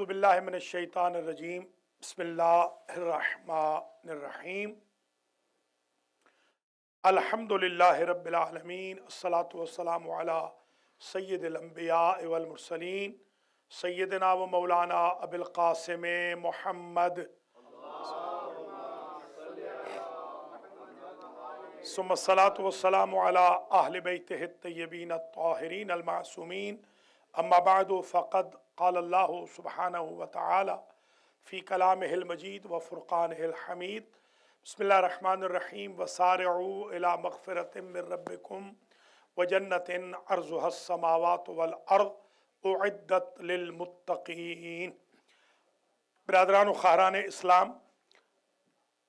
अऊज़ु बिल्लाहि मिनश शैतानिर रजीम बिस्मिल्लाहिर्रहमानिर्रहीम अल्हम्दुलिल्लाहि रब्बिल आलमीन अस्सलातु वस्सलामु अला सय्यिदिल अंबिया वल मुरसलीन सय्यिदिना व मौलाना अबुल क़ासिम मुहम्मद सुम्मा सलातु वस्सलामु अला अहलि बैतिहि तय्यबीन अत्ताहिरीन अल मासूमीन अम्मा बादु फ़क़द क़ाल अल्लाहु सुब्हानहु व तआला फ़ी कलामिहिल मजीद व फ़ुरक़ानिहिल हमीद बिस्मिल्लाहिर रहमानिर रहीम वसारिऊ इला मग़फ़िरतिम मिर रब्बिकुम व जन्नतिन अर्ज़ुहस समावातु वल अर्ज़ उइद्दत लिल मुत्तक़ीन। बिरादरान व ख़ारान इस्लाम,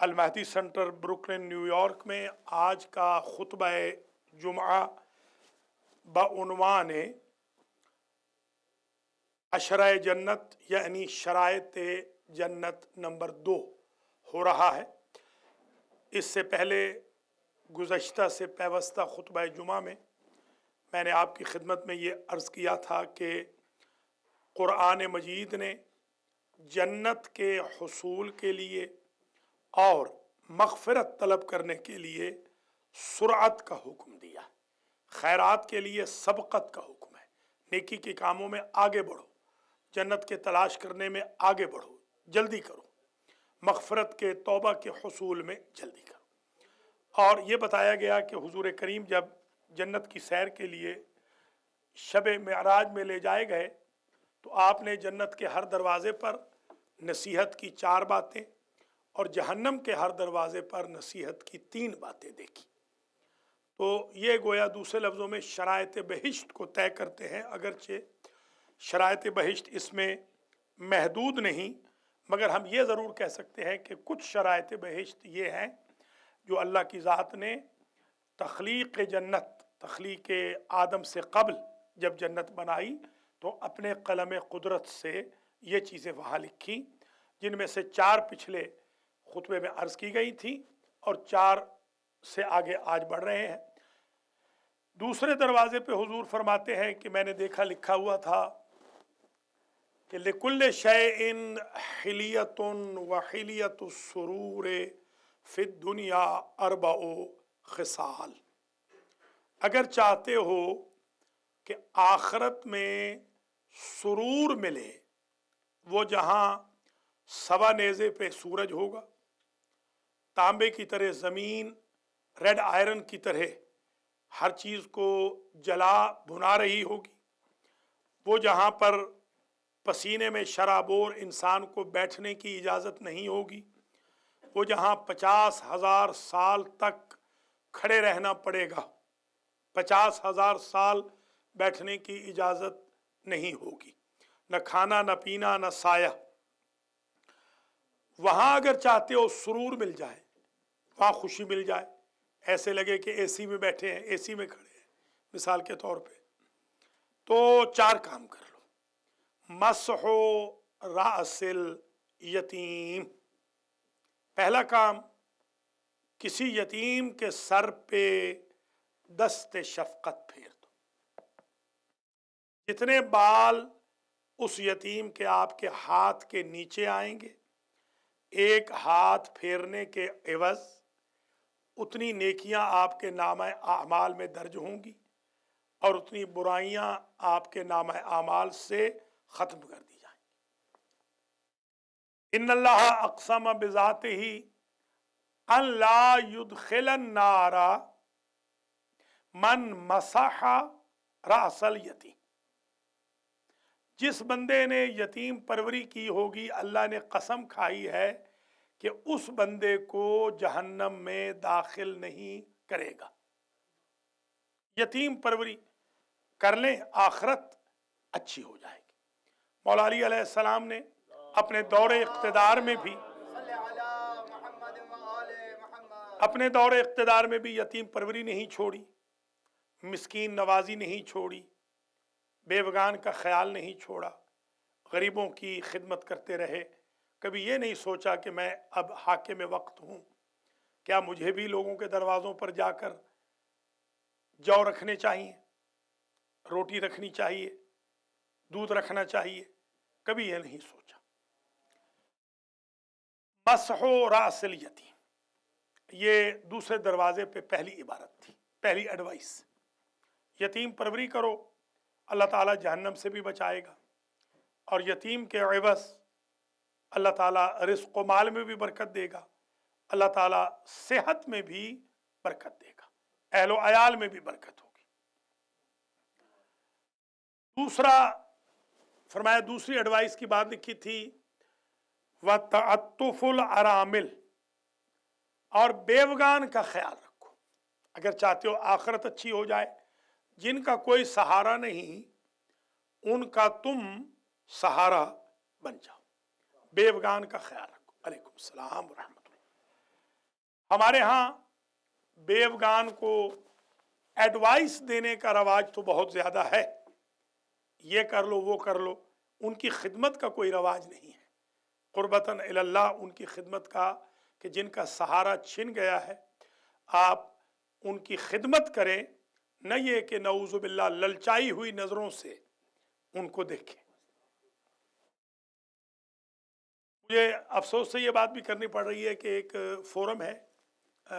अल महदी सेंटर ब्रुकलिन न्यूयॉर्क में आज का खुतबा जुमा बउन्वान अशराए जन्नत यानी शरायत जन्नत नंबर 2 हो रहा है। इससे पहले गुज़श्ता से पैवस्ता खुतबा जुमा में मैंने आपकी खिदमत में ये अर्ज़ किया था कि क़ुरआन मजीद ने जन्नत के हुसूल के लिए और मग़फ़िरत तलब करने के लिए सुरअत का हुक्म दिया। खैरात के लिए सबक़त का हुक्म है। नेकी के कामों में आगे बढ़ो, जन्नत के तलाश करने में आगे बढ़ो, जल्दी करो, मग़फ़िरत के तौबा के हुसूल में जल्दी करो। और ये बताया गया कि हुज़ूर करीम जब जन्नत की सैर के लिए शब मेराज में ले जाए गए तो आपने जन्नत के हर दरवाज़े पर नसीहत की 4 बातें और जहन्नम के हर दरवाज़े पर नसीहत की 3 बातें देखी। तो ये गोया दूसरे लफ्ज़ों में शरायत बहिश्त को तय करते हैं। अगरचे शरायत बहिश्त इसमें महदूद नहीं, मगर हम ये ज़रूर कह सकते हैं कि कुछ शरायत बहिश्त ये हैं जो अल्लाह की ज़ात ने तख्लीक़ जन्नत, तख्लीक़ आदम से क़ब्ल जब जन्नत बनाई तो अपने क़लम क़ुदरत से ये चीज़ें वहाँ लिखी, जिनमें से 4 पिछले खुतबे में अर्ज़ की गई थी और 4 से आगे आज बढ़ रहे हैं। दूसरे दरवाज़े पे हुजूर फरमाते हैं कि मैंने देखा लिखा हुआ था कि लिकुल्ल शैइन हिलियतुन व हिलियतुस सुरूर फिद दुनिया अर्बउ खिसाल। अगर चाहते हो कि आखरत में सुरूर मिले, वो जहाँ सवा नेज़े पे सूरज होगा, तांबे की तरह ज़मीन रेड आयरन की तरह हर चीज़ को जला भुना रही होगी, वो जहाँ पर पसीने में शराबोर इंसान को बैठने की इजाज़त नहीं होगी, वो जहाँ 50,000 साल तक खड़े रहना पड़ेगा, 50,000 साल बैठने की इजाज़त नहीं होगी, न खाना न पीना न साया। वहाँ अगर चाहते हो सुरूर मिल जाए, वहाँ खुशी मिल जाए, ऐसे लगे कि एसी में बैठे हैं, एसी में खड़े हैं मिसाल के तौर पे, तो 4 काम कर लो। मसहो रासिल यतीम, पहला काम किसी यतीम के सर पे दस्ते शफ़क़त फेर दो। जितने बाल उस यतीम के आपके हाथ के नीचे आएंगे, एक हाथ फेरने के एवज़ उतनी नेकियां आपके नामा आमाल में दर्ज होंगी और उतनी बुराइयां आपके नामा आमाल से ख़त्म कर दी जाएंगी। इन्नल्लाह अक़सम बिज़ातिही अन ला युदखिलन नारा मन मसहा रासल यतीम। जिस बंदे ने यतीम परवरी की होगी, अल्लाह ने कसम खाई है कि उस बंदे को जहन्नम में दाखिल नहीं करेगा। यतीम परवरी कर लें, आखरत अच्छी हो जाएगी। मौला अली अलैहिस्सलाम ने अपने दौरे इक़्तिदार में भी यतीम परवरी नहीं छोड़ी, मिस्कीन नवाजी नहीं छोड़ी, बेवगान का ख्याल नहीं छोड़ा, गरीबों की खिदमत करते रहे। कभी ये नहीं सोचा कि मैं अब हाकिम वक्त हूँ, क्या मुझे भी लोगों के दरवाज़ों पर जाकर जौ रखने चाहिए, रोटी रखनी चाहिए, दूध रखना चाहिए, कभी ये नहीं सोचा। मसहो रासिल यतीम, ये दूसरे दरवाजे पे पहली इबारत थी, पहली एडवाइस। यतीम परवरी करो, अल्लाह ताला जहन्नम से भी बचाएगा, और यतीम के एवज़ अल्लाह ताला रिज़्क़ व माल में भी बरकत देगा, अल्लाह ताला सेहत में भी बरकत देगा, अहलो अयाल में भी बरकत होगी। दूसरा फरमाया, दूसरी एडवाइस की बात लिखी थी, व तअत्तुफुल अरामिल, और बेवगान का ख्याल रखो। अगर चाहते हो आखिरत अच्छी हो जाए, जिनका कोई सहारा नहीं उनका तुम सहारा बन जाओ, बेवगान का ख्याल रखो। अलैकुम सलाम व रहमतुल्लाह। हमारे यहाँ बेवगान को एडवाइस देने का रवाज तो बहुत ज़्यादा है, ये कर लो वो कर लो, उनकी खिदमत का कोई रवाज नहीं है। कुर्बतन इलल्लाह, उनकी खिदमत का, कि जिनका सहारा छिन गया है आप उनकी खिदमत करें, न ये कि नऊज़ु बिल्लाह ललचाई हुई नज़रों से उनको देखें। मुझे अफसोस से ये बात भी करनी पड़ रही है कि एक फ़ोरम है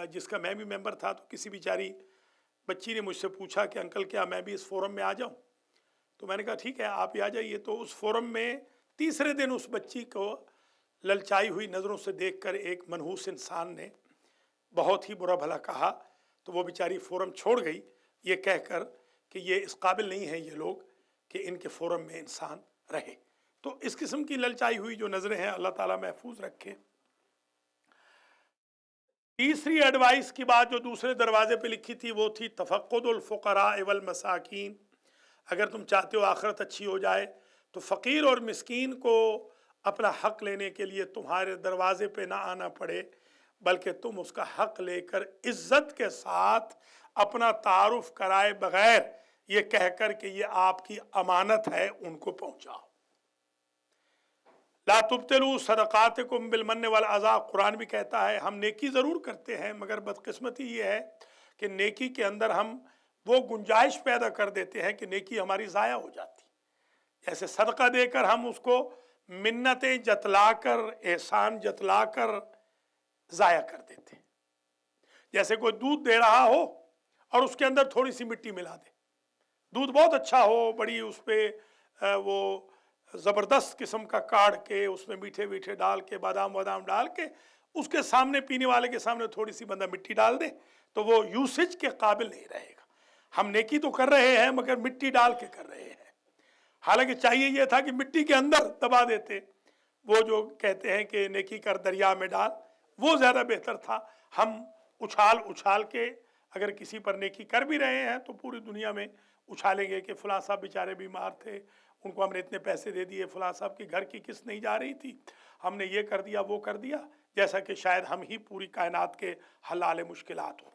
जिसका मैं भी मेंबर था, तो किसी बेचारी बच्ची ने मुझसे पूछा कि अंकल क्या मैं भी इस फ़ोरम में आ जाऊं? तो मैंने कहा ठीक है आप ही आ जाइए। तो उस फ़ोरम में तीसरे दिन उस बच्ची को ललचाई हुई नज़रों से देखकर एक मनहूस इंसान ने बहुत ही बुरा भला कहा, तो वो बेचारी फ़ोरम छोड़ गई ये कहकर कि ये इस काबिल नहीं है ये लोग कि इनके फ़ोरम में इंसान रहे। तो इस किस्म की ललचाई हुई जो नज़रें हैं अल्लाह ताला महफूज रखे। तीसरी एडवाइस की बात जो दूसरे दरवाजे पे लिखी थी वो थी तफक्कुदुल फुकरा वल मसाकीन। अगर तुम चाहते हो आखिरत अच्छी हो जाए तो फ़कीर और मिस्कीन को अपना हक़ लेने के लिए तुम्हारे दरवाजे पे ना आना पड़े, बल्कि तुम उसका हक़ लेकर इज़्ज़त के साथ अपना तारुफ कराए बग़ैर ये कहकर कि ये आपकी अमानत है उनको पहुँचाओ। ला तुब्तिलू सदक़ातिकुम बिलमन्नि वल अज़ा, कुरान भी कहता है हम नेकी ज़रूर करते हैं मगर बदकिस्मती ये है कि नेकी के अंदर हम वो गुंजाइश पैदा कर देते हैं कि नेकी हमारी ज़ाया हो जाती। जैसे सदका देकर हम उसको मिन्नतें जतलाकर, एहसान जतलाकर ज़ाया कर देते हैं। जैसे कोई दूध दे रहा हो और उसके अंदर थोड़ी सी मिट्टी मिला दे, दूध बहुत अच्छा हो, बड़ी उस पर वो ज़बरदस्त किस्म का काढ़ के उसमें मीठे मीठे डाल के बादाम वादाम डाल के उसके सामने पीने वाले के सामने थोड़ी सी बंदा मिट्टी डाल दे तो वो यूसेज के काबिल नहीं रहेगा। हम नेकी तो कर रहे हैं मगर मिट्टी डाल के कर रहे हैं, हालांकि चाहिए ये था कि मिट्टी के अंदर दबा देते। वो जो कहते हैं कि नेकी कर दरिया में डाल, वो ज़्यादा बेहतर था। हम उछाल उछाल के अगर किसी पर नेकी कर भी रहे हैं तो पूरी दुनिया में उछालेंगे कि फ़लाँ साहब बेचारे बीमार थे, उनको हमने इतने पैसे दे दिए, फ़लाँ साहब की घर की किस्त नहीं जा रही थी, हमने ये कर दिया वो कर दिया, जैसा कि शायद हम ही पूरी कायनात के हलाल मुश्किलात हों।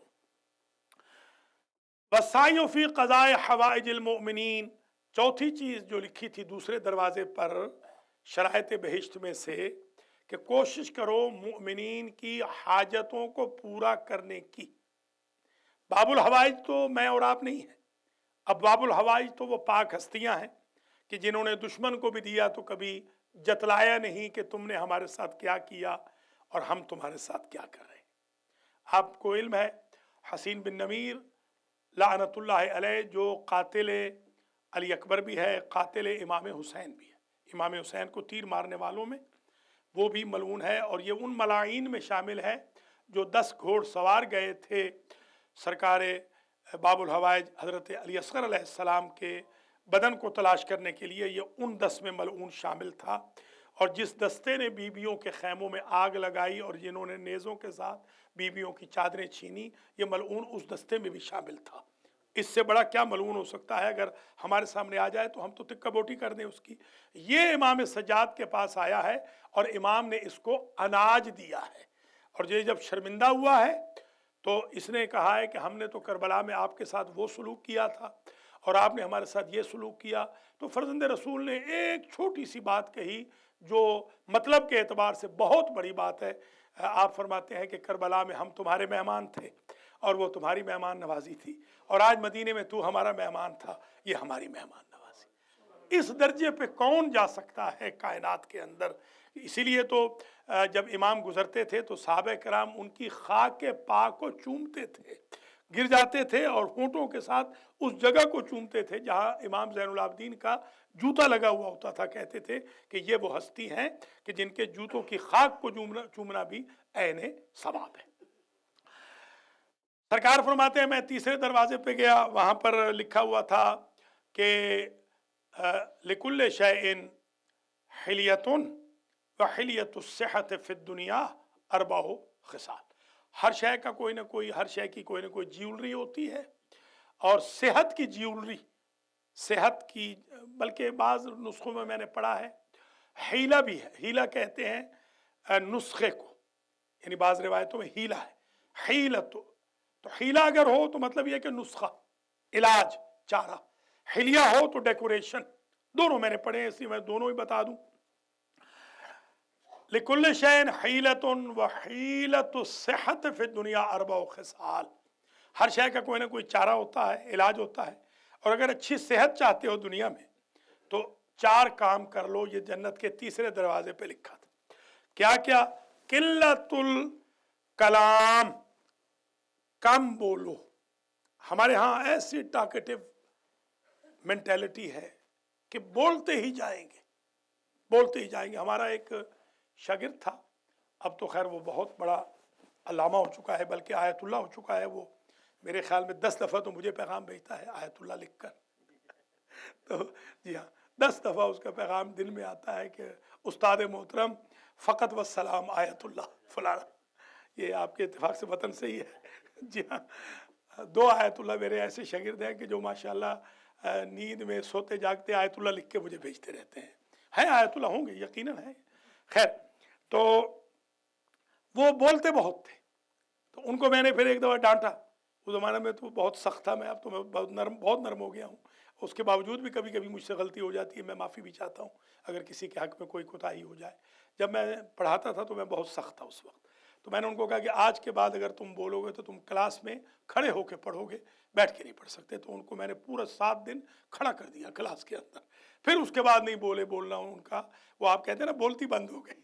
वसाइयों फ़ी क़ज़ाए हवाइजिल मोमिनीन, चौथी चीज़ जो लिखी थी दूसरे दरवाजे पर शरायत बहिश्त में से कि कोशिश करो मोमिनीन की हाजतों को पूरा करने की। बाबुल हवाइज तो मैं और आप नहीं है, अब बाबुल हवाइज तो वो पाक हस्तियां हैं कि जिन्होंने दुश्मन को भी दिया तो कभी जतलाया नहीं कि तुमने हमारे साथ क्या किया और हम तुम्हारे साथ क्या कर रहे हैं। आपको इल्म है हसीन बिन नमीर लानतुल्लाह अलैह जो कातिल अली अकबर भी है, कातिल इमाम हुसैन भी है, इमाम हुसैन को तीर मारने वालों में वो भी मलऊन है, और ये उन मलाइन में शामिल है जो 10 घोड़ सवार गए थे सरकार बाबुल हवाइज हज़रत अली असगर अलैहिस्सलाम के बदन को तलाश करने के लिए, ये उन 10 में मलऊन शामिल था। और जिस दस्ते ने बीबियों के खैमों में आग लगाई और जिन्होंने नेज़ों के साथ बीबियों की चादरें छीनी, ये मलऊन उस दस्ते में भी शामिल था। इससे बड़ा क्या मलऊन हो सकता है? अगर हमारे सामने आ जाए तो हम तो तिक्का बोटी कर दें उसकी। ये इमाम सज्जाद के पास आया है और इमाम ने इसको अनाज दिया है, और ये जब शर्मिंदा हुआ है तो इसने कहा है कि हमने तो करबला में आपके साथ वो सलूक किया था और आपने हमारे साथ ये सलूक किया। तो फर्जंद रसूल ने एक छोटी सी बात कही जो मतलब के एतबार से बहुत बड़ी बात है। आप फरमाते हैं कि करबला में हम तुम्हारे मेहमान थे और वो तुम्हारी मेहमान नवाजी थी, और आज मदीने में तू हमारा मेहमान था, ये हमारी मेहमान नवाजी। इस दर्जे पे कौन जा सकता है कायनात के अंदर। इसीलिए तो जब इमाम गुजरते थे तो सहाबा कराम उनकी खाक पाक को चूमते थे, गिर जाते थे और होंठों के साथ उस जगह को चूमते थे जहां इमाम ज़ैनुल आबिदीन का जूता लगा हुआ होता था। कहते थे कि ये वो हस्ती हैं कि जिनके जूतों की खाक को चूमना भी ऐने सवाब है। सरकार फरमाते हैं मैं तीसरे दरवाजे पे गया, वहां पर लिखा हुआ था कि लिकुल्ल शैइन हिलियतुन व हिलियतुस सेहत फिद दुनिया अरबाउ खिसाल। हर शय का कोई ना कोई, हर शय की कोई ना कोई ज्वेलरी होती है, और सेहत की ज्वेलरी, सेहत की, बल्कि बाज़ नुस्खों में मैंने पढ़ा है हीला भी है। हीला कहते हैं नुस्खे को, यानी बाज़ रिवायतों में हीला है, हीला तो हीला अगर हो तो मतलब यह कि नुस्खा, इलाज, चारा। हिलिया हो तो डेकोरेशन। दोनों मैंने पढ़े हैं, इसलिए मैं दोनों ही बता दूं। लिकुल्ल शैइन हीलतुन व हीलतुस सेहत फि दुनिया अरबउ खिसाल। हर शय का कोई ना कोई चारा होता है, इलाज होता है, और अगर अच्छी सेहत चाहते हो दुनिया में तो 4 काम कर लो। ये जन्नत के तीसरे दरवाजे पे लिखा था। क्या क्या? किल्लतुल कलाम, कम बोलो। हमारे यहाँ ऐसी टॉकेटिव मेंटेलिटी है कि बोलते ही जाएंगे, बोलते ही जाएंगे। हमारा एक शागिर्द था, अब तो खैर वो बहुत बड़ा अल्लामा हो चुका है, बल्कि आयतुल्ला हो चुका है। वो मेरे ख्याल में 10 दफ़ा तो मुझे पैगाम भेजता है आयतुल्ला लिखकर। तो जी हाँ, 10 दफ़ा उसका पैगाम दिन में आता है कि उस्ताद मोहतरम फ़कत व सलाम आयतुल्ला फलाना। ये आपके इत्तेफाक से वतन से ही है। जी हाँ, 2 आयतुल्ला मेरे ऐसे शागिर्द हैं कि जो माशाल्लाह नींद में सोते जागते आयतुल्ला लिख के मुझे भेजते रहते हैं आयतुल्ला होंगे, यकीनन है। खैर, तो वो बोलते बहुत थे, तो उनको मैंने फिर एक दफ़ा डांटा। उस ज़माने में तो बहुत सख्त था मैं, अब तो मैं बहुत नरम हो गया हूँ। उसके बावजूद भी कभी कभी मुझसे गलती हो जाती है, मैं माफ़ी भी चाहता हूँ अगर किसी के हक़ में कोई कोताही हो जाए। जब मैं पढ़ाता था तो मैं बहुत सख्त था उस वक्त। तो मैंने उनको कहा कि आज के बाद अगर तुम बोलोगे तो तुम क्लास में खड़े होकर पढ़ोगे, बैठ के नहीं पढ़ सकते। तो उनको मैंने पूरा 7 दिन खड़ा कर दिया क्लास के अंदर। फिर उसके बाद नहीं बोलना उनका, वो आप कहते हैं ना, बोलती बंद हो गई।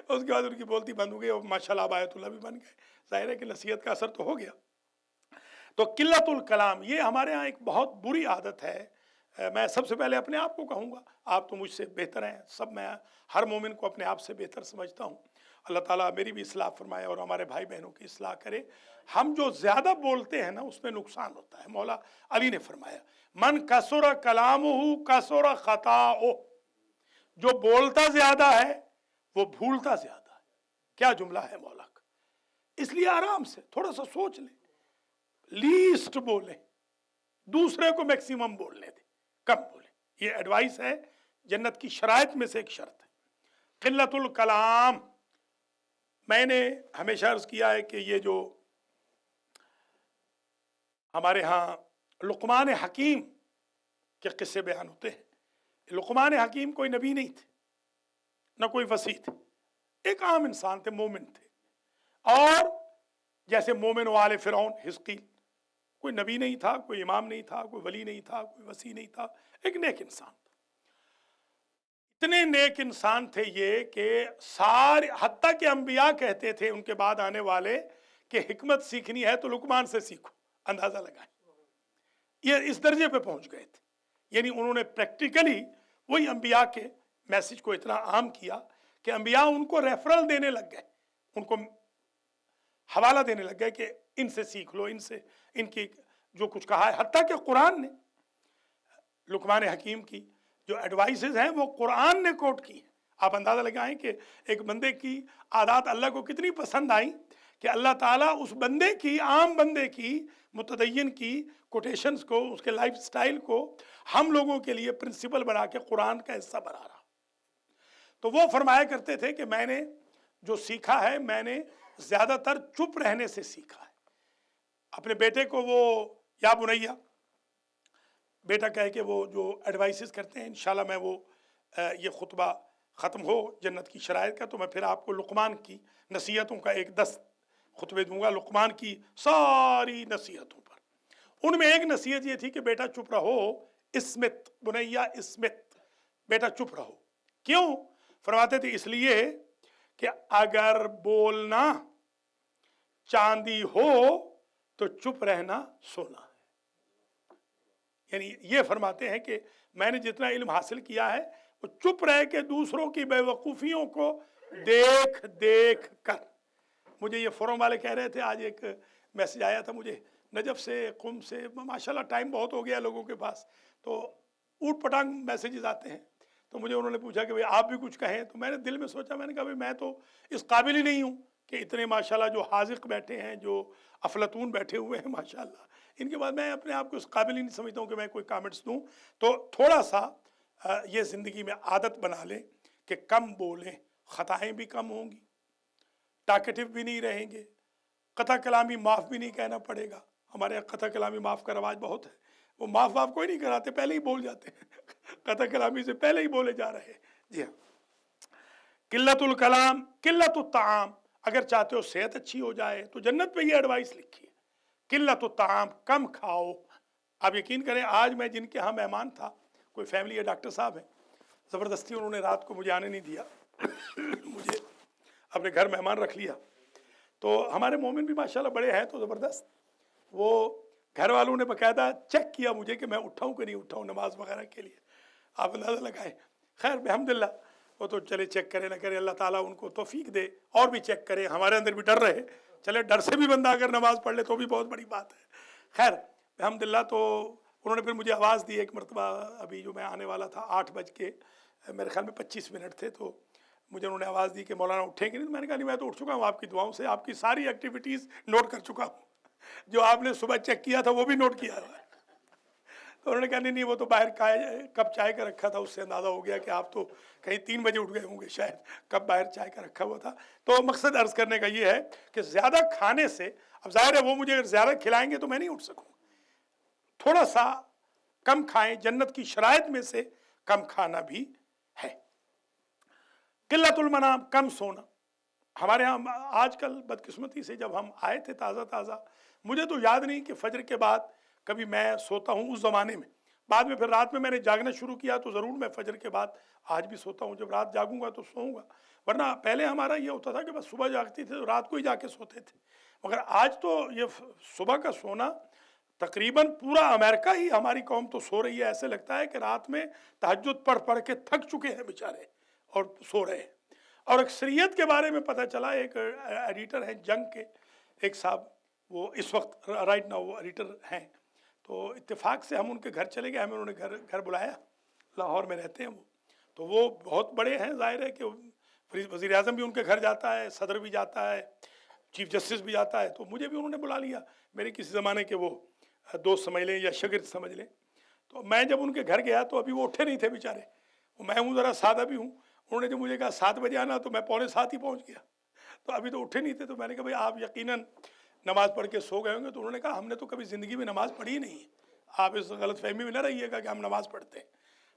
उसके बाद उनकी बोलती बंद हो गई और माशाल्लाह आयतुल्ला भी बन गए। ज़ाहिर है कि नसीहत का असर तो हो गया। तो किल्लतुल कलाम ये हमारे यहाँ एक बहुत बुरी आदत है। मैं सबसे पहले अपने आप को कहूँगा, आप तो मुझसे बेहतर हैं सब, मैं हर मोमिन को अपने आप से बेहतर समझता हूँ। अल्लाह ताला मेरी भी इस्लाह फरमाए और हमारे भाई बहनों की इस्लाह करे। हम जो ज़्यादा बोलते हैं ना उसमें नुकसान होता है। मौला अली ने फरमाया मन कसुरा कलामुहु कसुरा खताओ। जो बोलता ज़्यादा है वो भूलता ज़्यादा है। क्या जुमला है मौला का। इसलिए आराम से थोड़ा सा सोच ले, लीस्ट बोले, दूसरे को मैक्सिमम बोलने दे, कम बोले। ये एडवाइस है, जन्नत की शराइत में से एक शर्त है किल्लतुल कलाम। मैंने हमेशा अर्ज किया है कि ये जो हमारे यहाँ लुक़मान हकीम के किस्से बयान होते हैं, लुक़मान हकीम कोई नबी नहीं थे, न कोई वसी थे, एक आम इंसान थे, मोमिन थे। और जैसे मोमिन वाले फ़िरौन हिज़कील, कोई नबी नहीं था, कोई इमाम नहीं था, कोई वली नहीं था, कोई वसी नहीं था, एक नेक इंसान था। इतने नेक इंसान थे ये कि सारे, हत्ता के अंबिया कहते थे उनके बाद आने वाले कि हिकमत सीखनी है तो लुकमान से सीखो। अंदाजा लगाएं, ये इस दर्जे पे पहुंच गए थे। यानी उन्होंने प्रैक्टिकली वही अंबिया के मैसेज को इतना आम किया कि अंबिया उनको रेफरल देने लग गए, उनको हवाला देने लग गए कि इनसे सीख लो, इनसे, इनकी जो कुछ कहा है। हत्ता कि कुरान ने लुक़मान हकीम की जो एडवाइसेस हैं वो कुरान ने कोट की है। आप अंदाज़ा लगाएं कि एक बंदे की आदत अल्लाह को कितनी पसंद आई कि अल्लाह ताला उस बंदे की, आम बंदे की, मुतदय्यन की कोटेशंस को, उसके लाइफ स्टाइल को हम लोगों के लिए प्रिंसिपल बना के कुरान का हिस्सा बना रहा। तो वो फरमाया करते थे कि मैंने जो सीखा है मैंने ज़्यादातर चुप रहने से सीखा है। अपने बेटे को वो या बुनैया, बेटा कहे कि वो जो एडवाइसेस करते हैं, इंशाल्लाह मैं वो ये खुतबा ख़त्म हो जन्नत की शराइत का तो मैं फिर आपको लुक़मान की नसीहतों का एक 10 खुतबे दूंगा, लुक़मान की सारी नसीहतों पर। उनमें एक नसीहत ये थी कि बेटा चुप रहो, اسمت बुनैया اسمت, बेटा चुप रहो. क्यों? फरमाते थे इसलिए कि अगर बोलना चांदी हो तो चुप रहना सोना है. यानी ये फरमाते हैं कि मैंने जितना इल्म हासिल किया है वो चुप रह के दूसरों की बेवकूफ़ियों को देख देख कर. मुझे ये फोरम वाले कह रहे थे, आज एक मैसेज आया था मुझे नजफ से, कुम से, माशाल्लाह टाइम बहुत हो गया लोगों के पास, तो ऊट पटांग मैसेजेस आते हैं. तो मुझे उन्होंने पूछा कि भाई आप भी कुछ कहें. तो मैंने दिल में सोचा, मैंने कहा भाई मैं तो इस काबिल ही नहीं हूँ कि इतने माशाल्लाह जो हाजिक बैठे हैं, जो अफलातून बैठे हुए हैं माशाल्लाह, इनके बाद मैं अपने आप को इस काबिल ही नहीं समझता हूँ कि मैं कोई कमेंट्स दूँ. तो थोड़ा सा ये ज़िंदगी में आदत बना लें कि कम बोलें, ख़ताएँ भी कम होंगी, टाकेटिव भी नहीं रहेंगे, कथा कलामी माफ़ भी नहीं कहना पड़ेगा. हमारे यहाँ कथा कलामी माफ़ का रवाज बहुत है, वो माफ़ वाफ़ कोई नहीं कराते, पहले ही बोल जाते हैं. कथा कलामी से पहले ही बोले जा रहे हैं. जी हाँ. किल्लतुल कलाम किल्लतुत ताम, अगर चाहते हो सेहत अच्छी हो जाए तो जन्नत पे ये एडवाइस लिखी है, किल्लतुत ताम, कम खाओ. आप यकीन करें, आज मैं जिनके यहाँ मेहमान था, कोई फैमिली है, डॉक्टर साहब हैं, ज़बरदस्ती उन्होंने रात को मुझे आने नहीं दिया, मुझे अपने घर मेहमान रख लिया. तो हमारे मोमिन भी माशाल्लाह बड़े हैं तो ज़बरदस्त, वो घर वालों ने बाकायदा चेक किया मुझे कि मैं उठाऊँ कि नहीं उठाऊँ नमाज वगैरह के लिए. आप अंदाज़ा लगाएं. खैर अल्हम्दुलिल्लाह, वो तो चले चेक करे ना करे, अल्लाह ताला उनको तौफीक दे और भी चेक करे, हमारे अंदर भी डर रहे. चले डर से भी बंदा अगर नमाज़ पढ़ ले तो भी बहुत बड़ी बात है. खैर अल्हम्दुलिल्लाह, तो उन्होंने फिर मुझे आवाज़ दी एक मरतबा, अभी जो मैं आने वाला था 8 बज के मेरे ख्याल में 25 मिनट थे, तो मुझे उन्होंने आवाज़ दी कि मौलाना उठेंगे नहीं. तो मैंने कहा नहीं, मैं तो उठ चुका हूँ, आपकी दुआओं से आपकी सारी एक्टिविटीज़ नोट कर चुका हूँ, जो आपने सुबह चेक किया था वो भी नोट किया है. तो उन्होंने कहा नहीं, वो तो बाहर कप चाय का रखा था, उससे अंदाज़ा हो गया कि आप तो कहीं 3 बजे उठ गए होंगे शायद, कप बाहर चाय का रखा हुआ था. तो मकसद अर्ज़ करने का ये है कि ज़्यादा खाने से, अब ज़ाहिर है वो मुझे अगर ज़्यादा खिलाएंगे तो मैं नहीं उठ सकूँगा. थोड़ा सा कम खाएं, जन्नत की शराइत में से कम खाना भी है. किल्लतुल मनाम, कम सोना. हमारे यहाँ आजकल बदकिस्मती से जब हम आए थे ताज़ा, मुझे तो याद नहीं कि फजर के बाद कभी मैं सोता हूँ उस ज़माने में. बाद में फिर रात में मैंने जागना शुरू किया तो ज़रूर मैं फजर के बाद आज भी सोता हूँ. जब रात जागूंगा तो सोऊंगा, वरना पहले हमारा ये होता था कि बस सुबह जागती थे तो रात को ही जाके सोते थे. मगर आज तो ये सुबह का सोना, तकरीबन पूरा अमेरिका ही, हमारी कौम तो सो रही है. ऐसे लगता है कि रात में तहज्जुद पढ़ पढ़ के थक चुके हैं बेचारे और सो रहे हैं. और अक्सरियत के बारे में पता चला, एक एडिटर हैं जंग के एक साहब, वो इस वक्त राइट नाउ वो एडिटर हैं. तो इत्तेफाक से हम उनके घर चले गए, हमें उन्होंने घर बुलाया, लाहौर में रहते हैं वो. तो वो बहुत बड़े हैं, जाहिर है कि वज़ीर आज़म भी उनके घर जाता है, सदर भी जाता है, चीफ जस्टिस भी जाता है. तो मुझे भी उन्होंने बुला लिया, मेरे किसी ज़माने के वो दोस्त समझ लें या शागिर्द समझ लें. तो मैं जब उनके घर गया तो अभी वो उठे नहीं थे बेचारे. मैं हूँ ज़रा सादा भी हूँ. उन्होंने जब मुझे कहा 7 बजे आना, तो मैं 6:45 ही पहुँच गया. तो अभी तो उठे नहीं थे. तो मैंने कहा भाई आप यकीनन नमाज़ पढ़ के सो गए होंगे. तो उन्होंने कहा हमने तो कभी ज़िंदगी में नमाज़ पढ़ी ही नहीं है, आप इस गलत फहमी में ना रहिएगा कि हम नमाज़ पढ़ते हैं.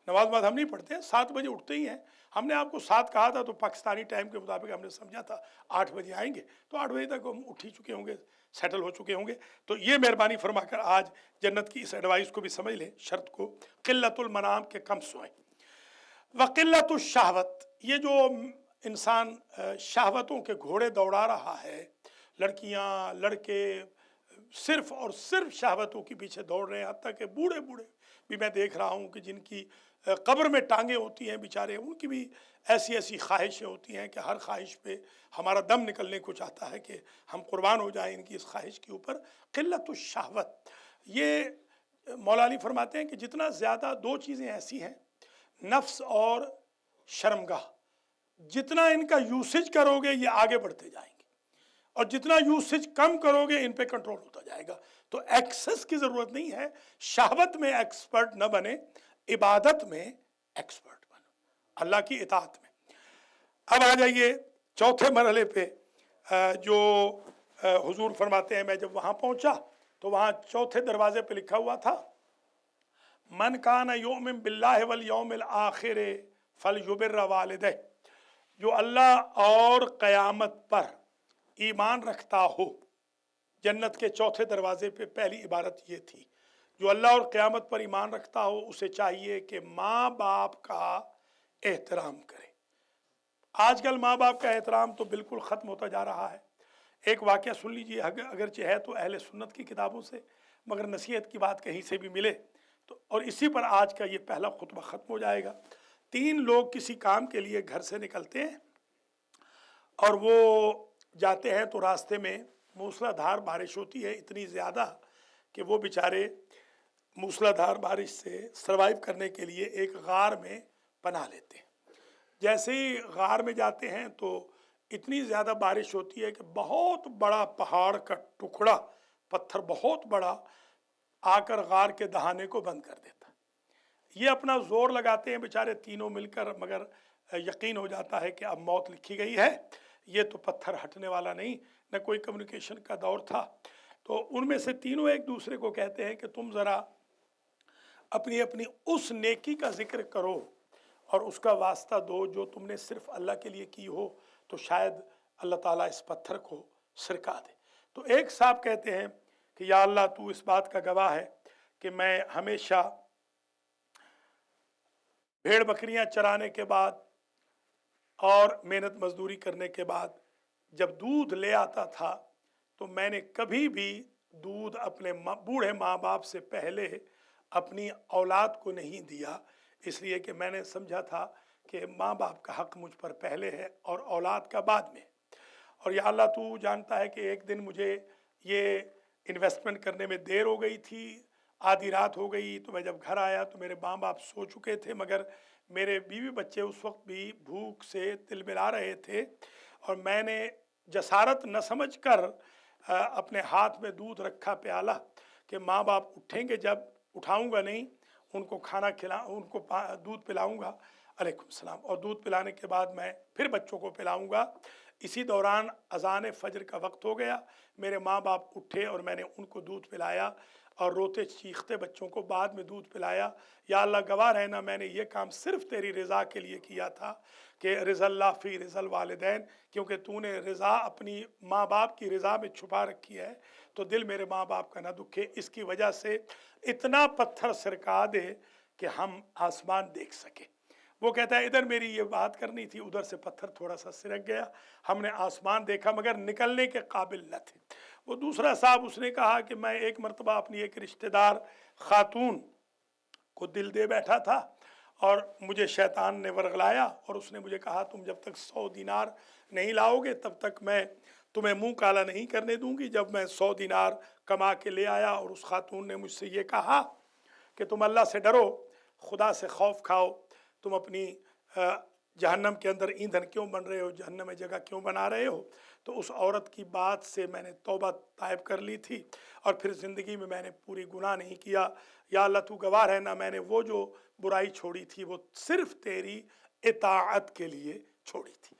नमाज हम नहीं पढ़ते हैं, 7 बजे उठते ही हैं. हमने आपको 7 कहा था तो पाकिस्तानी टाइम के मुताबिक हमने समझा था 8 बजे आएंगे, तो 8 बजे तक हम उठ ही चुके होंगे, सेटल हो चुके होंगे. तो ये मेहरबानी फरमाकर आज जन्नत की इस एडवाइस को भी समझ लें, शर्त को. किल्लतुल मनाम के कम सोएं, वकिल्लतुश शहवत, ये जो इंसान शहवतों के घोड़े दौड़ा रहा है, लड़कियां लड़के सिर्फ और सिर्फ शहवतों के पीछे दौड़ रहे हैं. हत्ता कि बूढ़े बूढ़े भी मैं देख रहा हूँ कि जिनकी कब्र में टांगें होती हैं बेचारे, उनकी भी ऐसी ऐसी ख्वाहिशें होती हैं कि हर ख्वाहिश पे हमारा दम निकलने को चाहता है कि हम कुर्बान हो जाएं इनकी इस ख्वाहिश के ऊपर. किल्लतुश शहवत, ये मौला अली फरमाते हैं कि जितना ज़्यादा, 2 चीज़ें ऐसी हैं, नफ्स और शर्मगाह, जितना इनका यूसेज करोगे ये आगे बढ़ते जाएंगे, और जितना यूसेज कम करोगे इन पे कंट्रोल होता जाएगा. तो एक्सेस की ज़रूरत नहीं है. शहवत में एक्सपर्ट न बने, इबादत में एक्सपर्ट बनो, अल्लाह की इताअत में. अब आ जाइए चौथे मरहले पे, जो हुजूर फरमाते हैं, मैं जब वहाँ पहुँचा तो वहाँ चौथे दरवाजे पे लिखा हुआ था, मन कान युमिन बिल्लाहि वल यौमिल आखिर फलयुबिर्र वालिदैह, जो अल्लाह और क़यामत पर ईमान रखता हो. जन्नत के चौथे दरवाजे पे पहली इबारत ये थी, जो अल्लाह और क़यामत पर ईमान रखता हो उसे चाहिए कि माँ बाप का एहतराम करे। आजकल माँ बाप का एहतराम तो बिल्कुल ख़त्म होता जा रहा है। एक वाक़या सुन लीजिए, अगरचे है तो अहले सुन्नत की किताबों से, मगर नसीहत की बात कहीं से भी मिले तो, और इसी पर आज का ये पहला खुतबा ख़त्म हो जाएगा। 3 लोग किसी काम के लिए घर से निकलते हैं और वो जाते हैं तो रास्ते में मूसलाधार बारिश होती है, इतनी ज़्यादा कि वो बेचारे मूसलाधार बारिश से सरवाइव करने के लिए एक गार में पनाह लेते हैं। जैसे ही गार में जाते हैं तो इतनी ज़्यादा बारिश होती है कि बहुत बड़ा पहाड़ का टुकड़ा, पत्थर बहुत बड़ा, आकर गार के दहाने को बंद कर देता है। ये अपना ज़ोर लगाते हैं बेचारे तीनों मिलकर, मगर यकीन हो जाता है कि अब मौत लिखी गई है, ये तो पत्थर हटने वाला नहीं। न कोई कम्युनिकेशन का दौर था, तो उनमें से तीनों एक दूसरे को कहते हैं कि तुम ज़रा अपनी अपनी उस नेकी का जिक्र करो और उसका वास्ता दो जो तुमने सिर्फ अल्लाह के लिए की हो, तो शायद अल्लाह ताला इस पत्थर को सिरका दे। तो एक साहब कहते हैं कि या अल्लाह, तू इस बात का गवाह है कि मैं हमेशा भेड़ बकरियां चराने के बाद और मेहनत मजदूरी करने के बाद जब दूध ले आता था तो मैंने कभी भी दूध अपने बूढ़े माँ बाप से पहले अपनी औलाद को नहीं दिया, इसलिए कि मैंने समझा था कि माँ बाप का हक़ मुझ पर पहले है और औलाद का बाद में। और या अल्लाह, तू जानता है कि एक दिन मुझे ये इन्वेस्टमेंट करने में देर हो गई थी, आधी रात हो गई, तो मैं जब घर आया तो मेरे माँ बाप सो चुके थे, मगर मेरे बीवी बच्चे उस वक्त भी भूख से तिलमिला रहे थे। और मैंने जसारत न समझकर अपने हाथ में दूध रखा प्याला कि माँ बाप उठेंगे जब, उठाऊंगा नहीं, उनको खाना उनको दूध पिलाऊंगा, अलैकुम सलाम, और दूध पिलाने के बाद मैं फिर बच्चों को पिलाऊंगा। इसी दौरान अज़ान फ़जर का वक्त हो गया, मेरे माँ बाप उठे और मैंने उनको दूध पिलाया और रोते चीखते बच्चों को बाद में दूध पिलाया। या अल्लाह, गवाह रहना, मैंने ये काम सिर्फ़ तेरी रज़ा के लिए किया था कि रिज़ल्ला फ़ी रिज़ल वालिदैन, क्योंकि तूने रज़ा अपनी माँ बाप की रज़ा में छुपा रखी है, तो दिल मेरे माँ बाप का ना दुखे, इसकी वजह से इतना पत्थर सिरका दे कि हम आसमान देख सके। वो कहता है इधर मेरी ये बात करनी थी, उधर से पत्थर थोड़ा सा सिरक गया, हमने आसमान देखा मगर निकलने के काबिल न थे। वो दूसरा साहब, उसने कहा कि मैं एक मरतबा अपनी एक रिश्तेदार खातून को दिल दे बैठा था और मुझे शैतान ने वर्गलाया और उसने मुझे कहा तुम जब तक 100 दिनार नहीं लाओगे तब तक मैं तुम्हें मुंह काला नहीं करने दूंगी। जब मैं 100 दिनार कमा के ले आया और उस खातून ने मुझसे ये कहा कि तुम अल्लाह से डरो, खुदा से खौफ खाओ, तुम अपनी जहन्नम के अंदर ईंधन क्यों बन रहे हो, जहन्नम में जगह क्यों बना रहे हो, तो उस औरत की बात से मैंने तौबा तायब कर ली थी और फिर ज़िंदगी में मैंने पूरी गुनाह नहीं किया। या अल्लाह, तू गवाह रहना, मैंने वो जो बुराई छोड़ी थी वो सिर्फ़ तेरी इताअत के लिए छोड़ी थी।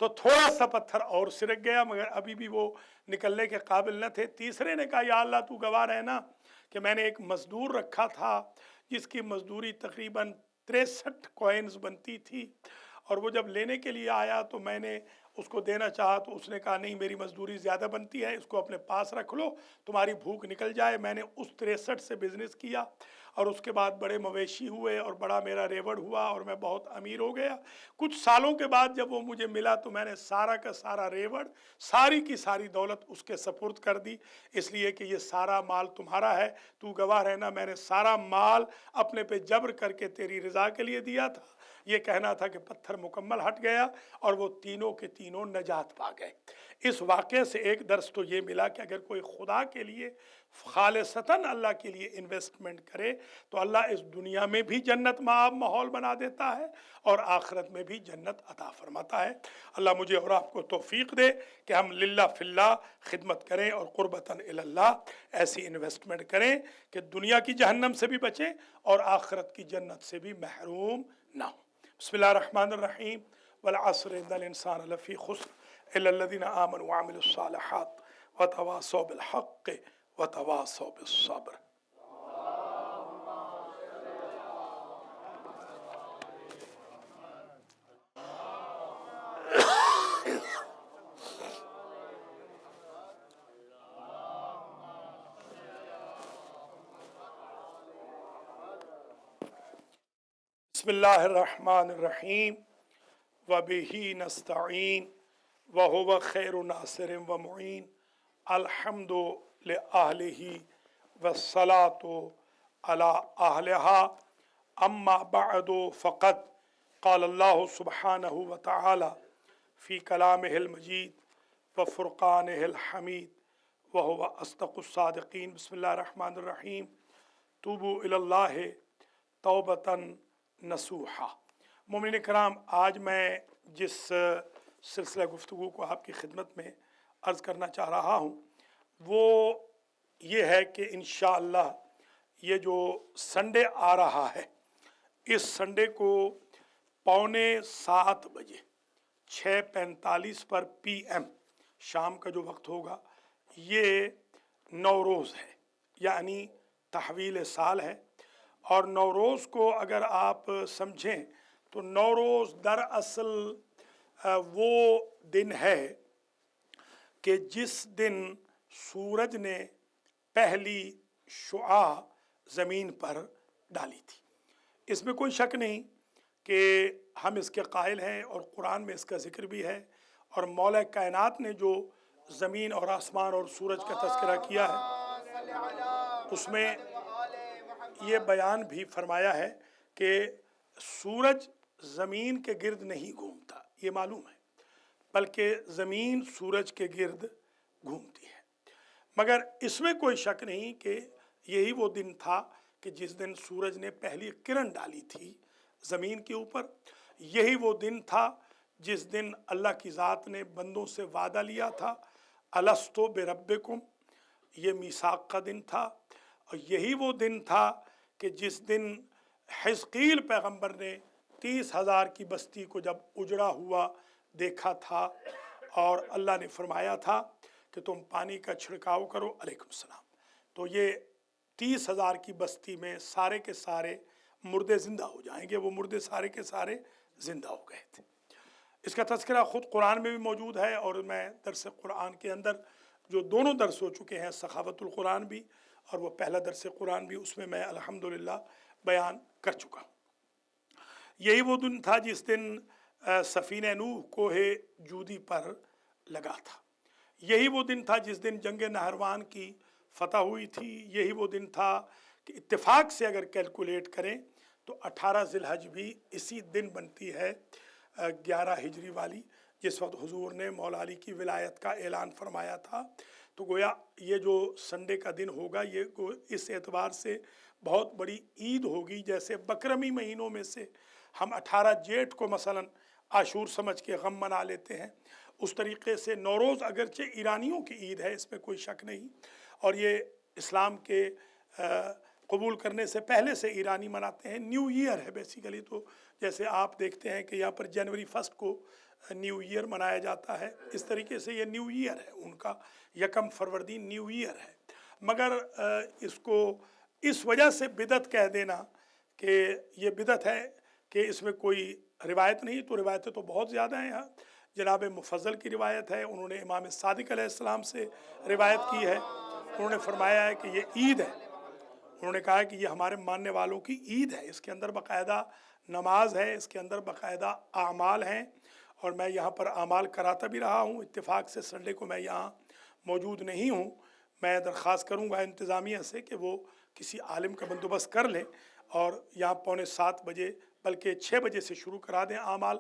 तो थोड़ा सा पत्थर और सिरक गया, मगर अभी भी वो निकलने के काबिल न थे। तीसरे ने कहा या अल्लाह, तू गवाह रहना कि मैंने एक मज़दूर रखा था जिसकी मज़दूरी तकरीबन 63 कॉइन्स बनती थी, और वो जब लेने के लिए आया तो मैंने उसको देना चाहा तो उसने कहा नहीं, मेरी मज़दूरी ज़्यादा बनती है, इसको अपने पास रख लो, तुम्हारी भूख निकल जाए। मैंने उस 63 से बिज़नेस किया और उसके बाद बड़े मवेशी हुए और बड़ा मेरा रेवड़ हुआ और मैं बहुत अमीर हो गया। कुछ सालों के बाद जब वो मुझे मिला तो मैंने सारा का सारा रेवड़, सारी की सारी दौलत उसके सपुर्द कर दी, इसलिए कि ये सारा माल तुम्हारा है, तू गवाह रहना, मैंने सारा माल अपने पे जबर करके तेरी रज़ा के लिए दिया था। ये कहना था कि पत्थर मुकम्मल हट गया और वो तीनों के तीनों नजात पा गए। इस वाक़े से एक दर्स तो ये मिला कि अगर कोई खुदा के लिए खालिसतन अल्लाह के लिए इन्वेस्टमेंट करे तो अल्लाह इस दुनिया में भी जन्नत माहौल बना देता है और आखिरत में भी जन्नत अता फरमाता है। अल्लाह मुझे और आपको तौफीक दे कि हम लिल्ला फिल्ला खिदमत करें और क़ुर्बतन इलल्लाह ऐसी इन्वेस्टमेंट करें कि दुनिया की जहन्नम से भी बचें और आखिरत की जन्नत से भी महरूम ना हो। बिस्मिल्लाहिर्रहमानिर्रहीम वल अस्र इन्नल इंसान लफ़ी खुस्र इल्लल्लज़ीना आमनु व अमिलुस्सालिहात व तवासौ बिल हक़्क़ि व तवासौ बिस सब्र। बिस्मिल्लाहिर्रहमानिर्रहीम व बिही नस्तईन व हुव खैरु नासिरिन व मुईन अल्हम्दु लिअहलिही वस्सलातु अला अहलिहा अम्मा बअदु फ़क़द क़ाल अल्लाहु सुब्हानहु व तआला फ़ी कलामिहिल मजीद व फ़ुरक़ानिहिल हमीद व हुव अस्दक़ुस सादिक़ीन। बिस्मिल्लाहिर्रहमानिर्रहीम तूबू इलल्लाहि तौबतन नसूहा। मोमिन कराम, आज मैं जिस सिलसिला गुफ्तगू को आपकी खिदमत में अर्ज़ करना चाह रहा हूँ वो ये है कि इंशाअल्लाह ये जो संडे आ रहा है, इस संडे को 6:45 बजे 6:45 पर PM शाम का जो वक्त होगा, ये नौरोज़ है, यानी तहवील साल है। और नौरोज़ को अगर आप समझें तो नौरोज़ दरअसल वो दिन है कि जिस दिन सूरज ने पहली शुआ ज़मीन पर डाली थी। इसमें कोई शक नहीं कि हम इसके कायल हैं और कुरान में इसका ज़िक्र भी है, और मौला कायनात ने जो ज़मीन और आसमान और सूरज का तज़किरा किया है उसमें ये बयान भी फरमाया है कि सूरज ज़मीन के गिर्द नहीं घूमता, ये मालूम है, बल्कि ज़मीन सूरज के गिर्द घूमती है। मगर इसमें कोई शक नहीं कि यही वो दिन था कि जिस दिन सूरज ने पहली किरण डाली थी ज़मीन के ऊपर। यही वो दिन था जिस दिन अल्लाह की ज़ात ने बंदों से वादा लिया था, अलस्तो बिरब्बिकुम, ये मीसाक का दिन था। और यही वो दिन था कि जिस दिन हिज़कील पैगंबर ने 30,000 की बस्ती को जब उजड़ा हुआ देखा था और अल्लाह ने फरमाया था कि तुम पानी का छिड़काव करो, अलैकुम सलाम, तो ये 30,000 की बस्ती में सारे के सारे मुर्दे ज़िंदा हो जाएंगे। वो मुर्दे सारे के सारे ज़िंदा हो गए थे। इसका तज़किरा ख़ुद कुरान में भी मौजूद है, और मैं दरस कुरान के अंदर जो दोनों दरस हो चुके हैं, सखावतुल कुरान भी और वो पहला दरस कुरान भी, उसमें मैं अल्हम्दुलिल्लाह बयान कर चुका हूँ। यही वो दिन था जिस दिन सफ़ीने नूह कोहे जूदी पर लगा था। यही वो दिन था जिस दिन जंग नहरवान की फ़तह हुई थी। यही वो दिन था कि इत्तेफाक से अगर कैलकुलेट करें तो 18 ज़िलहज भी इसी दिन बनती है, 11 हिजरी वाली, जिस वक्त हुजूर ने मौला अली की विलायत का ऐलान फरमाया था। तो गोया ये जो संडे का दिन होगा, ये इस एतबार से बहुत बड़ी ईद होगी। जैसे बकरमी महीनों में से हम 18 जेठ को मसलन आशूर समझ के गम मना लेते हैं, उस तरीक़े से नौरोज़ अगरचे ईरानियों की ईद है, इसमें कोई शक नहीं, और ये इस्लाम के कबूल करने से पहले से ईरानी मनाते हैं। न्यू ईयर है बेसिकली। तो जैसे आप देखते हैं कि यहाँ पर जनवरी 1 को न्यू ईयर मनाया जाता है, इस तरीके से ये न्यू ईयर है उनका, 1 फरवरी न्यू ईयर है। मगर इसको इस वजह से बिदत कह देना कि ये बिदत है कि इसमें कोई रिवायत नहीं, तो रिवायतें तो बहुत ज़्यादा हैं। यहाँ जनाब मुफज़ल की रिवायत है, उन्होंने इमाम सादिक़ अलैहिस्सलाम से रिवायत की है। उन्होंने फरमाया है कि ये ईद है। उन्होंने कहा है कि ये हमारे मानने वालों की ईद है, इसके अंदर बाकायदा नमाज है, इसके अंदर बाकायदा आमाल हैं, और मैं यहाँ पर आमाल कराता भी रहा हूँ। इत्तेफाक से संडे को मैं यहाँ मौजूद नहीं हूँ। मैं दरख्वास्त करूँगा इंतज़ामिया से कि वो किसी आलिम का बंदोबस्त कर लें और यहाँ 6:45 बजे, बल्कि 6 बजे से शुरू करा दें आमाल,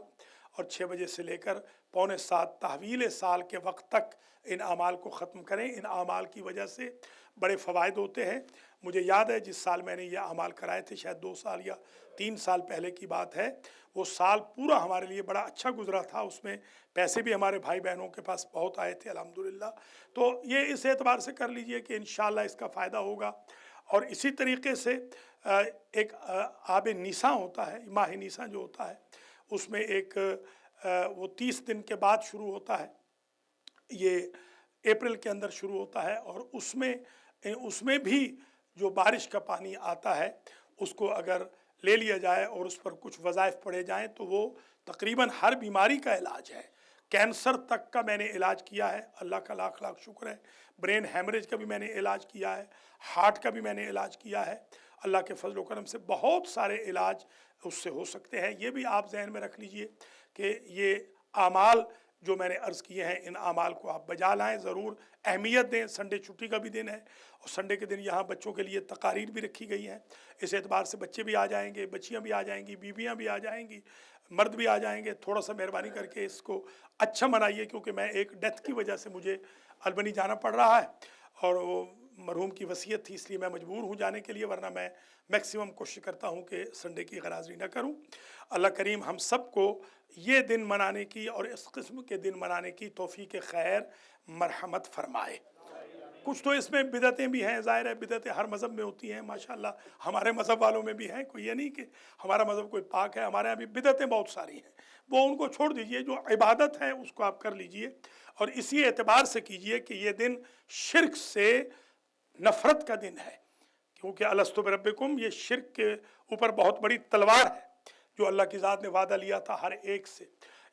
और 6 बजे से लेकर 6:45 तहवील साल के वक्त तक इन आमाल को ख़त्म करें। इन आमाल की वजह से बड़े फ़वाइद होते हैं। मुझे याद है जिस साल मैंने ये आमाल कराए थे, शायद 2 साल या 3 साल पहले की बात है, वो साल पूरा हमारे लिए बड़ा अच्छा गुजरा था। उसमें पैसे भी हमारे भाई बहनों के पास बहुत आए थे, अल्हम्दुलिल्लाह। तो ये इस एतबार से कर लीजिए कि इंशाअल्लाह इसका फ़ायदा होगा। और इसी तरीके से एक आब नीसा होता है, माह नीसा जो होता है, उसमें एक वो 30 दिन के बाद शुरू होता है, ये अप्रैल के अंदर शुरू होता है, और उसमें भी जो बारिश का पानी आता है उसको अगर ले लिया जाए और उस पर कुछ वज़ाइफ पढ़े जाएं तो वो तकरीबन हर बीमारी का इलाज है। कैंसर तक का मैंने इलाज किया है, अल्लाह का लाख लाख शुक्र है। ब्रेन हैमरेज का भी मैंने इलाज किया है, हार्ट का भी मैंने इलाज किया है। अल्लाह के फजल व करम से बहुत सारे इलाज उससे हो सकते हैं। ये भी आप जहन में रख लीजिए कि ये आमाल जो मैंने अर्ज़ किए हैं, इन आमाल को आप बजा लाएँ, ज़रूर अहमियत दें। संडे छुट्टी का भी दिन है और संडे के दिन यहाँ बच्चों के लिए तकारीर भी रखी गई हैं। इस एतबार से बच्चे भी आ जाएंगे, बच्चियाँ भी आ जाएंगी, बीवियाँ भी आ जाएंगी, मर्द भी आ जाएंगे। थोड़ा सा मेहरबानी करके इसको अच्छा मनाइए, क्योंकि मैं एक डेथ की वजह से मुझे अलबनी जाना पड़ रहा है और वो मरहूम की वसीयत थी, इसलिए मैं मजबूर हूँ जाने के लिए, वरना मैं मैक्सिमम कोशिश करता हूँ कि संडे की गैरहाज़िरी न करूँ। अल्लाह करीम हम सब को ये दिन मनाने की और इस किस्म के दिन मनाने की तौफीक खैर मरहमत फरमाए। कुछ तो इसमें बिदतें भी हैं, ज़ाहिर है बिदतें हर मज़हब में होती हैं, माशाअल्लाह हमारे मज़हब वालों में भी हैं। कोई ये नहीं कि हमारा मज़हब कोई पाक है, हमारे यहाँ भी बिदतें बहुत सारी हैं, वो उनको छोड़ दीजिए। जो इबादत है उसको आप कर लीजिए और इसी एतबार से कीजिए कि ये दिन शिर्क से नफ़रत का दिन है, क्योंकि अलस्तु बिरब्बिकुम ये शिर्क के ऊपर बहुत बड़ी तलवार है जो अल्लाह की ज़ात ने वादा लिया था हर एक से।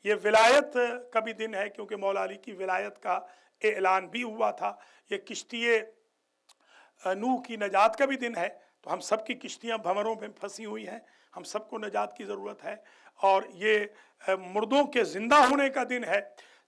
ये विलायत का भी दिन है, क्योंकि मौला अली की विलायत का ऐलान भी हुआ था। ये किश्तिए नूह की नजात का भी दिन है। तो हम सब की किश्तियाँ भंवरों में फंसी हुई हैं, हम सबको नजात की ज़रूरत है। और ये मुर्दों के ज़िंदा होने का दिन है।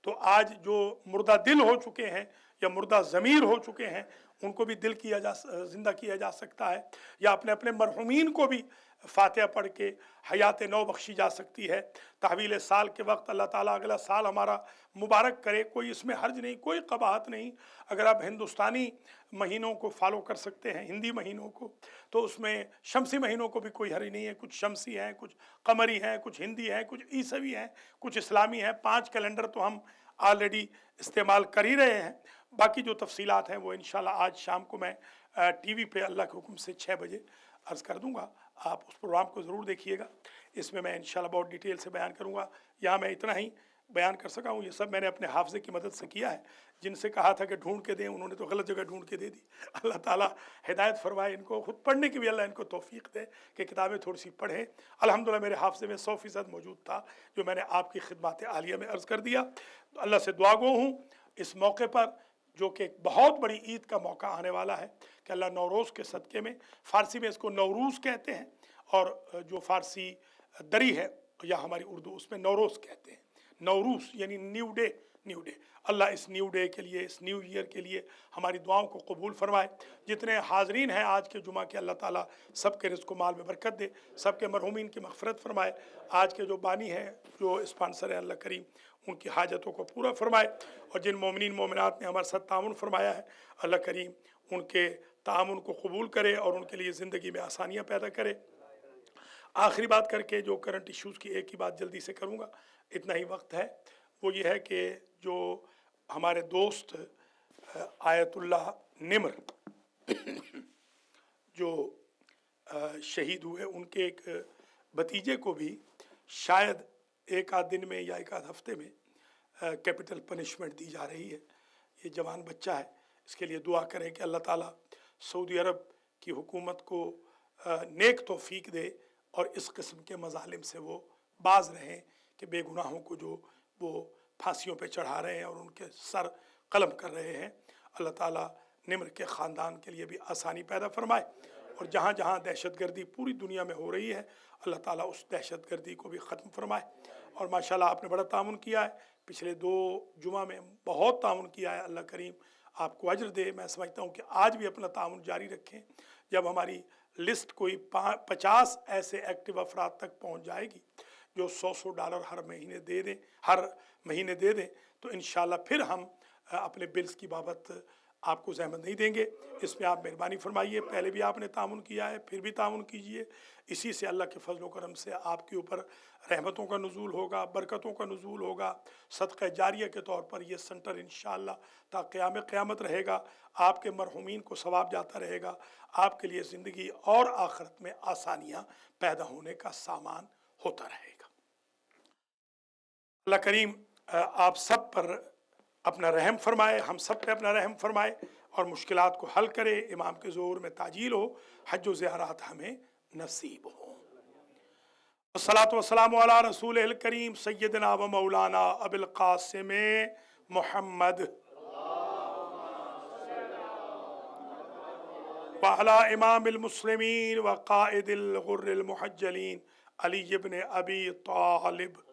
तो आज जो मुर्दा दिल हो चुके हैं या मुर्दा ज़मीर हो चुके हैं, उनको भी दिल किया ज़िंदा किया जा सकता है, या अपने अपने मरहुमीन को भी फातिहा पढ़ के हयात नौ बख्शी जा सकती है। तहवील साल के वक्त अल्लाह ताला अगला साल हमारा मुबारक करे, कोई इसमें हर्ज नहीं, कोई कबाहत नहीं। अगर आप हिंदुस्तानी महीनों को फॉलो कर सकते हैं, हिंदी महीनों को, तो उसमें शमसी महीनों को भी कोई हर्ज नहीं है। कुछ शमसी हैं, कुछ कमरी हैं, कुछ हिंदी हैं, कुछ ईसवी हैं, कुछ इस्लामी हैं। 5 कैलेंडर तो हम ऑलरेडी इस्तेमाल कर ही रहे हैं। बाकी जो तफसीलात हैं वो इंशाल्लाह आज शाम को मैं टीवी पे अल्लाह के हुक्म से 6 बजे अर्ज़ कर दूंगा। आप उस प्रोग्राम को ज़रूर देखिएगा, इसमें मैं इंशाल्लाह बहुत डिटेल से बयान करूंगा। यहाँ मैं इतना ही बयान कर सका हूँ, ये सब मैंने अपने हाफ़ज़े की मदद से किया है। जिनसे कहा था कि ढूंढ के दें, उन्होंने तो गलत जगह ढूंढ के दे दी। अल्लाह ताला हिदायत फरमाए, इनको खुद पढ़ने की भी अल्लाह इनको तौफीक दे कि किताबें थोड़ी सी पढ़ें। अल्हम्दुलिल्लाह मेरे हाफ़ज़े में 100% मौजूद था, जो मैंने आपकी खिदमत आलिया में अर्ज़ कर दिया। तो अल्लाह से दुआ गो हूँ इस मौके पर, जो कि एक बहुत बड़ी ईद का मौका आने वाला है, कि अल्लाह नौरोज़ के सदक़े में, फ़ारसी में इसको नौरूज़ कहते हैं और जो फ़ारसी दरी है या हमारी उर्दू उसमें नौरोज़ कहते हैं। नौरूज़ यानी न्यू डे, न्यू डे। अल्लाह इस न्यू डे के लिए, इस न्यू ईयर के लिए हमारी दुआओं को कबूल फरमाए। जितने हाज़रीन हैं आज के जुमा के, अल्लाह ताला सबके रिज़्क़ माल में बरकत दे, सबके मरहूमीन की मग़फ़िरत फरमाए। आज के जो बानी हैं, जो स्पॉन्सर हैं, अल्लाह करीम उनकी हाजतों को पूरा फरमाए। और जिन मोमिनीन मोमिनात ने हमारे साथ ताउन फरमाया है, अल्लाह करीम उनके ताउन को कबूल करे और उनके लिए ज़िंदगी में आसानियाँ पैदा करे। आखिरी बात करके जो करंट इश्यूज़ की एक ही बात जल्दी से करूँगा, इतना ही वक्त है, वो ये है कि जो हमारे दोस्त आयतुल्लाह निमर जो शहीद हुए, उनके एक भतीजे को भी शायद एक आध दिन में या एक आध हफ्ते में कैपिटल पनिशमेंट दी जा रही है। ये जवान बच्चा है, इसके लिए दुआ करें कि अल्लाह ताला सऊदी अरब की हुकूमत को नेक तौफीक दे और इस किस्म के मज़ालिम से वो बाज रहें कि बेगुनाहों को जो वो फांसियों पे चढ़ा रहे हैं और उनके सर कलम कर रहे हैं। अल्लाह ताला निम्र के ख़ानदान के लिए भी आसानी पैदा फरमाए। और जहाँ जहाँ दहशतगर्दी पूरी दुनिया में हो रही है, अल्लाह ताला उस दहशतगर्दी को भी ख़त्म फरमाए। और माशाल्लाह आपने बड़ा ताउन किया है, पिछले 2 जुमा में बहुत ताउन किया है। अल्लाह करीम आपको अज्र दे। मैं समझता हूँ कि आज भी अपना ताउन जारी रखें। जब हमारी लिस्ट कोई 50 ऐसे एक्टिव अफराद तक पहुँच जाएगी जो $100 हर महीने दे दें, तो इंशाल्लाह फिर हम अपने बिल्स की बाबत आपको ज़हमत नहीं देंगे। इसमें आप मेहरबानी फरमाइए। पहले भी आपने ताउन किया है, फिर भी ताउन कीजिए। इसी से अल्लाह के फजल करम से आपके ऊपर रहमतों का नुज़ूल होगा, बरकतों का नुज़ूल होगा। सदक़ा जारिया के तौर पर यह सेंटर इंशाअल्लाह ता क़यामत रहेगा। आपके मरहुमीन को सवाब जाता रहेगा। आपके लिए ज़िंदगी और आखिरत में आसानियाँ पैदा होने का सामान होता रहेगा। अल्लाह करीम आप सब पर अपना रहम फरमाए, हम सब पे अपना रहम फरमाए और मुश्किलात को हल करे। इमाम के ज़ोर में ताजील हो, हज व ज़ियारत हमें नसीब हो। वस्सलातु वस्सलामु अला रसूलिल करीम सय्यदना व मौलाना अबुल क़ासिम मुहम्मद व अला इमामिल मुस्लिमीन व क़ाइदिल गुर्रिल मुहज्जलीन अली इब्न अबी तालिब